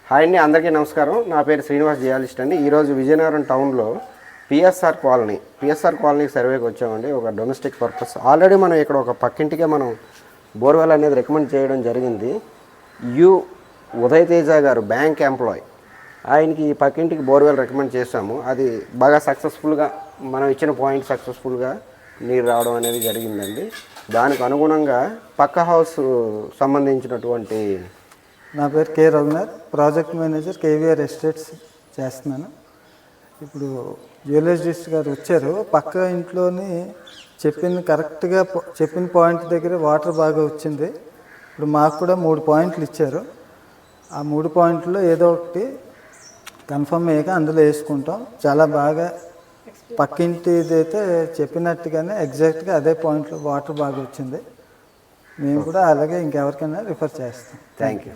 Hi అండి, అందరికీ నమస్కారం. నా పేరు శ్రీనివాస్ జియాలిస్ట్ అండి. ఈరోజు విజయనగరం టౌన్లో పిఎస్ఆర్ కాలనీకి సర్వేకి వచ్చామండి. ఒక డొమెస్టిక్ పర్పస్. ఆల్రెడీ మనం ఇక్కడ ఒక పక్కింటికే మనం బోర్వెల్ అనేది రికమెండ్ చేయడం జరిగింది. ఉదయ్ తేజ గారు బ్యాంక్ ఎంప్లాయ్, ఆయనకి ఈ పక్కింటికి బోర్వెల్ రికమెండ్ చేశాము. అది బాగా సక్సెస్ఫుల్గా మనం ఇచ్చిన పాయింట్ సక్సెస్ఫుల్గా నీరు రావడం అనేది జరిగిందండి. దానికి అనుగుణంగా పక్క హౌస్ సంబంధించినటువంటి నా పేరు K Raghunath, project manager KVR estates చేస్తున్నాను. ఇప్పుడు జియోలజిస్ట్ గారు వచ్చారు. పక్క ఇంట్లోని కరెక్ట్గా చెప్పిన పాయింట్ దగ్గర వాటర్ బాగా వచ్చింది. ఇప్పుడు మాకు కూడా 3 పాయింట్లు ఇచ్చారు. ఆ 3 పాయింట్లో ఏదో ఒకటి కన్ఫర్మ్ అయ్యాక అందులో వేసుకుంటాం. చాలా బాగా పక్కింటిదైతే చెప్పినట్టుగానే ఎగ్జాక్ట్గా అదే పాయింట్లో వాటర్ బాగా వచ్చింది. మేము కూడా అలాగే ఇంకెవరికైనా రిఫర్ చేస్తాం. Thank you.